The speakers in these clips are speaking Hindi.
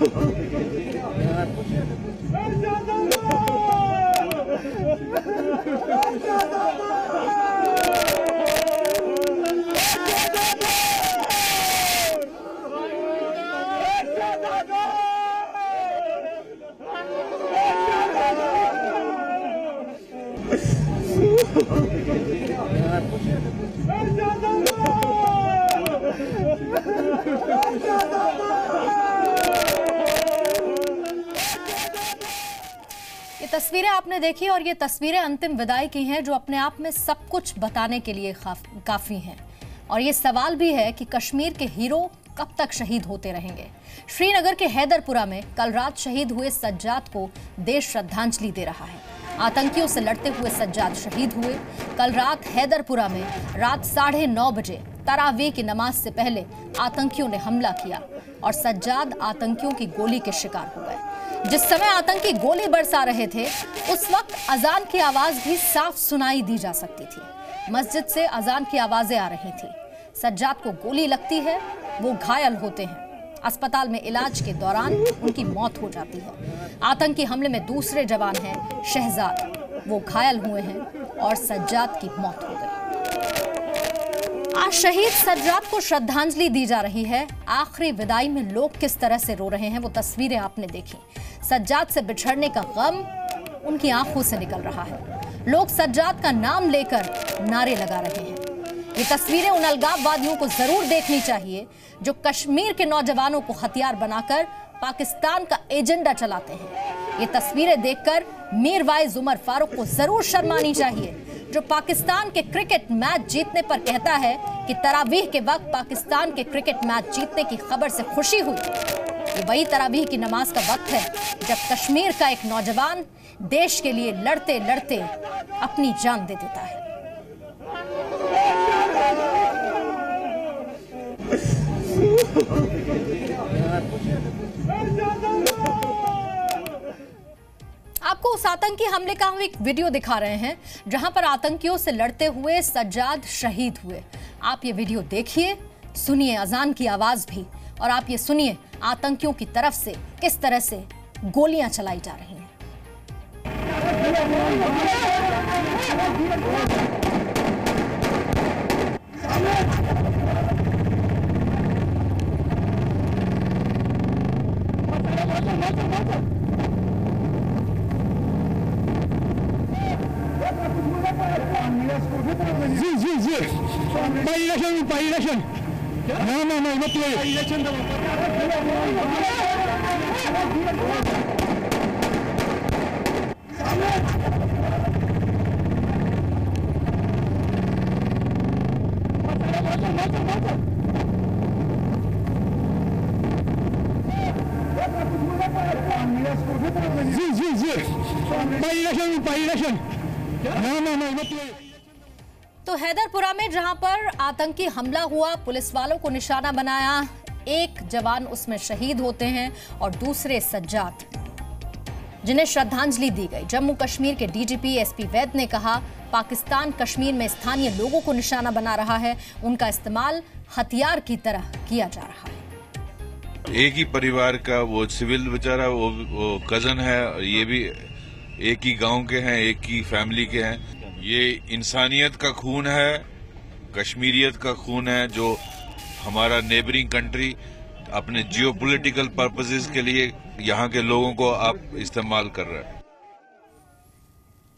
ये तस्वीरें आपने देखी और ये तस्वीरें अंतिम विदाई की हैं, जो अपने आप में सब कुछ बताने के लिए काफी हैं। और ये सवाल भी है कि कश्मीर के हीरो कब तक शहीद होते रहेंगे। श्रीनगर के हैदरपुरा में कल रात शहीद हुए सज्जाद को देश श्रद्धांजलि दे रहा है। आतंकियों से लड़ते हुए सज्जाद शहीद हुए। कल रात हैदरपुरा में रात 9:30 बजे तरावीह की नमाज से पहले आतंकियों ने हमला किया और सज्जाद आतंकियों की गोली के शिकार हो गए। जिस समय आतंकी गोली बरसा रहे थे, उस वक्त अजान की आवाज भी साफ सुनाई दी जा सकती थी। मस्जिद से अजान की आवाजें आ रही थी। सज्जाद को गोली लगती है, वो घायल होते हैं। अस्पताल में इलाज के दौरान उनकी मौत हो जाती है। आतंकी हमले में दूसरे जवान हैं शहजाद, वो घायल हुए हैं और सज्जाद की मौत हो गई। आज शहीद सज्जाद को श्रद्धांजलि दी जा रही है। आखिरी विदाई में लोग किस तरह से रो रहे हैं, वो तस्वीरें आपने देखी। सज्जाद से बिछड़ने का गम उनकी आंखों से निकल रहा है। लोग सज्जाद का नाम लेकर नारे लगा रहे हैं। ये तस्वीरें उन अलगाववादियों को जरूर देखनी चाहिए जो कश्मीर के नौजवानों को हथियार बनाकर पाकिस्तान का एजेंडा चलाते हैं। ये तस्वीरें देखकर मीरवाइज उमर फारूक को जरूर शर्मानी चाहिए, जो पाकिस्तान के क्रिकेट मैच जीतने पर कहता है कि तरावीह के वक्त पाकिस्तान के क्रिकेट मैच जीतने की खबर से खुशी हुई। ये वही तरावीह की नमाज का वक्त है जब कश्मीर का एक नौजवान देश के लिए लड़ते लड़ते अपनी जान दे देता है। आपको उस आतंकी हमले का हम एक वीडियो दिखा रहे हैं जहां पर आतंकियों से लड़ते हुए सज्जाद शहीद हुए। आप ये वीडियो देखिए, सुनिए अजान की आवाज भी, और आप ये सुनिए आतंकियों की तरफ से किस तरह से गोलियां चलाई जा रही हैं। जी पाइलेशन no मत पाइलेशन पाइलेशन no मत तो हैदरपुरा में जहां पर आतंकी हमला हुआ, पुलिस वालों को निशाना बनाया, एक जवान उसमें शहीद होते हैं और दूसरे सज्जाद, जिन्हें श्रद्धांजलि दी गई। जम्मू कश्मीर के डीजीपी एसपी वैद ने कहा, पाकिस्तान कश्मीर में स्थानीय लोगों को निशाना बना रहा है, उनका इस्तेमाल हथियार की तरह किया जा रहा है। एक ही परिवार का वो सिविल बेचारा, वो कजन है, ये भी एक ही गांव के हैं, एक ही फैमिली के हैं। ये इंसानियत का खून है, कश्मीरियत का खून है, जो हमारा नेबरिंग कंट्री अपने जियोपॉलिटिकल पर्पसेस के लिए यहाँ के लोगों को आप इस्तेमाल कर रहे हैं।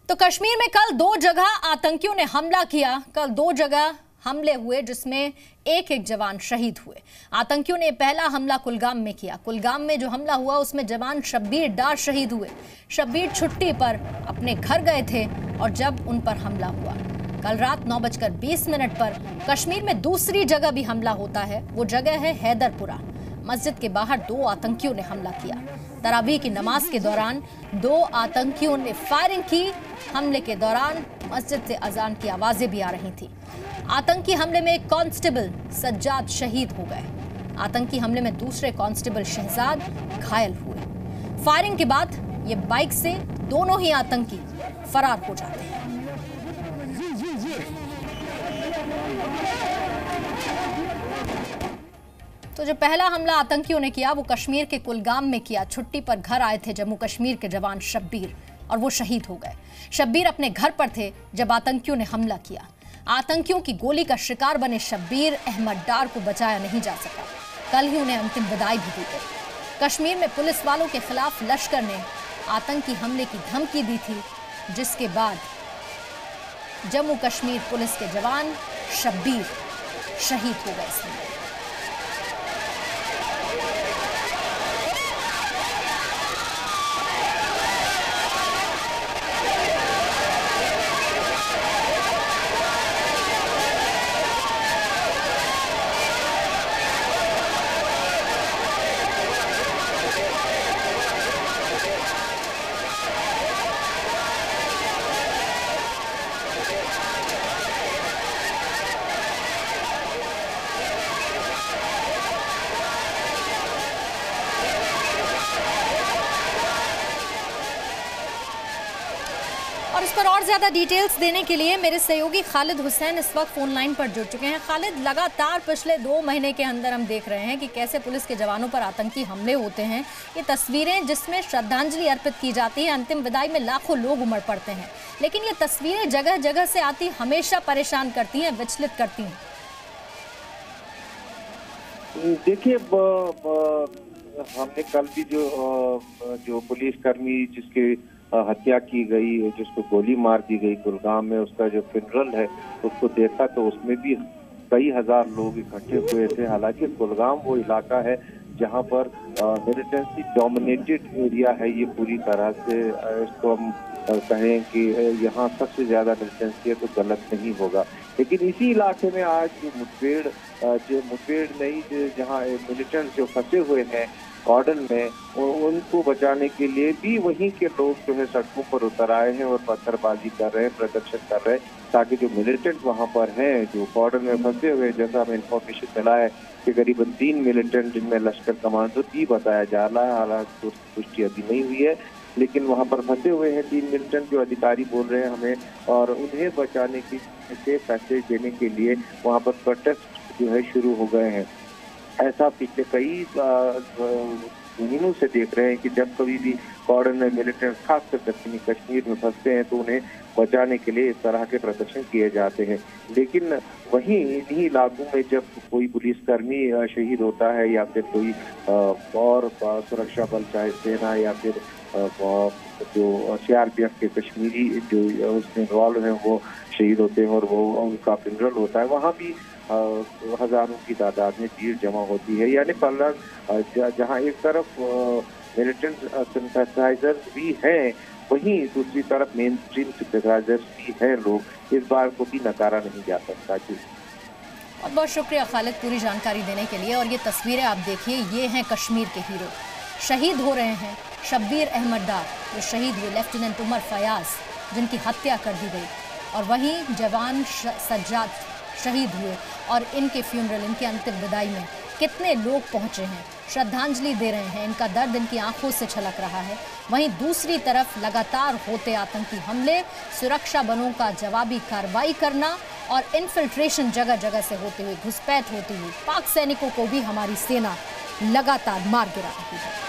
तो कश्मीर में कल 2 जगह आतंकियों ने हमला किया। कल 2 जगह हमले हुए जिसमें एक जवान शहीद हुए। आतंकियों ने पहला हमला कुलगाम में किया। कुलगाम में जो हमला हुआ उसमें जवान शब्बीर डार शहीद हुए। शब्बीर छुट्टी पर अपने घर गए थे और जब उन पर हमला हुआ। कल रात 9:20 पर कश्मीर में दूसरी जगह भी हमला होता है। वो जगह है हैदरपुरा। मस्जिद के बाहर 2 आतंकियों ने हमला किया। तरावीह की नमाज के दौरान 2 आतंकियों ने फायरिंग की। हमले के दौरान मस्जिद से अजान की आवाजें भी आ रही थी। आतंकी हमले में एक कांस्टेबल सज्जाद शहीद हो गए। आतंकी हमले में दूसरे कांस्टेबल शहजाद घायल हुए। फायरिंग के बाद ये बाइक से दोनों ही आतंकी फरार हो जाते हैं। तो जो पहला हमला आतंकियों ने किया वो कश्मीर के कुलगाम में किया। छुट्टी पर घर आए थे जम्मू कश्मीर के जवान शब्बीर और वो शहीद हो गए। शब्बीर अपने घर पर थे जब आतंकियों ने हमला किया। आतंकियों की गोली का शिकार बने शब्बीर अहमद डार को बचाया नहीं जा सका। कल ही उन्हें अंतिम विदाई भी दी गई। कश्मीर में पुलिस वालों के खिलाफ लश्कर ने आतंकी हमले की धमकी दी थी, जिसके बाद जम्मू कश्मीर पुलिस के जवान शब्बीर शहीद हो गए इसमें। और इस पर और ज्यादा डिटेल्स देने के लिए मेरे सहयोगी खालिद हुसैन इस वक्त फोन लाइन पर जुड़ चुके हैं। खालिद, लगातार पिछले 2 महीने के अंदर हम देख रहे हैं कि कैसे पुलिस के जवानों पर आतंकी हमले होते हैं। ये तस्वीरें जिसमें श्रद्धांजलि अर्पित की जाती है, अंतिम विदाई में लाखों लोग उमड़ पड़ते हैं, लेकिन ये तस्वीरें जगह जगह से आती हमेशा परेशान करती हैं, विचलित करती हैं। देखिए, हमने कल भी जो पुलिसकर्मी जिसके हत्या की गई, जिसको गोली मार दी गई कुलगाम में, उसका जो फ्यूनरल है उसको देखा तो उसमें भी कई हजार लोग इकट्ठे हुए थे। हालांकि कुलगाम वो इलाका है जहां पर मिलिटेंसी डोमिनेटेड एरिया है। ये पूरी तरह से इसको हम कहें कि यहाँ सबसे ज्यादा मिलिटेंसी है तो गलत नहीं होगा। लेकिन इसी इलाके में आज जो मुठभेड़ नहीं, जहाँ मिलिटेंट्स जो फंसे हुए हैं कॉर्डन में, उनको बचाने के लिए भी वहीं के लोग जो है सड़कों पर उतर आए हैं और पत्थरबाजी कर रहे हैं, प्रदर्शन कर रहे हैं, ताकि जो मिलिटेंट वहां पर हैं जो कॉर्डन में फंसे हुए, जैसा हमें इंफॉर्मेशन मिला है कि करीबन 3 मिलिटेंट जिनमें लश्कर कमांडो भी बताया जा रहा है, हालांकि उसकी पुष्टि अभी नहीं हुई है, लेकिन वहां पर फंसे हुए हैं 3 मिलिटेंट जो अधिकारी बोल रहे हैं हमें, और उन्हें बचाने के पैसे देने के लिए वहां पर प्रोटेस्ट जो है शुरू हो गए हैं। ऐसा पिछले कई महीनों से देख रहे हैं कि जब कभी भी कॉर्डन में मिलिटेंट खासकर दक्षिणी कश्मीर में फंसते हैं तो उन्हें बचाने के लिए इस तरह के प्रदर्शन किए जाते हैं। लेकिन वहीं इन्हीं इलाकों में जब कोई पुलिसकर्मी शहीद होता है या फिर कोई और सुरक्षा बल, चाहे सेना या फिर जो CRPF के कश्मीरी जो उसमें इन्वॉल्व हैं वो शहीद होते हैं और वो उनका फ्यूनरल होता है, वहाँ भी हजारों की तादाद में भीड़ जमा होती है। यानी जहाँ एक तरफ मिलिटेंट सिंपैथाइजर्स भी हैं, वहीं दूसरी तरफ मेन स्ट्रीम सिंपैथाइजर्स भी हैं लोग। इस बार को भी नकारा नहीं जा सकता। जी, बहुत बहुत शुक्रिया खालिद पूरी जानकारी देने के लिए। और ये तस्वीरें आप देखिए, ये हैं कश्मीर के हीरो शहीद हो रहे हैं। शब्बीर अहमद डार जो शहीद हुए, लेफ्टिनेंट उमर फयाज जिनकी हत्या कर दी गई, और वहीं जवान सज्जाद शहीद हुए, और इनके फ्यूनरल, इनके अंतिम विदाई में कितने लोग पहुंचे हैं, श्रद्धांजलि दे रहे हैं, इनका दर्द इनकी आंखों से छलक रहा है। वहीं दूसरी तरफ लगातार होते आतंकी हमले, सुरक्षा बलों का जवाबी कार्रवाई करना और इन्फिल्ट्रेशन जगह जगह से होते हुए, घुसपैठ होती हुई पाक सैनिकों को भी हमारी सेना लगातार मार गिरा रही है।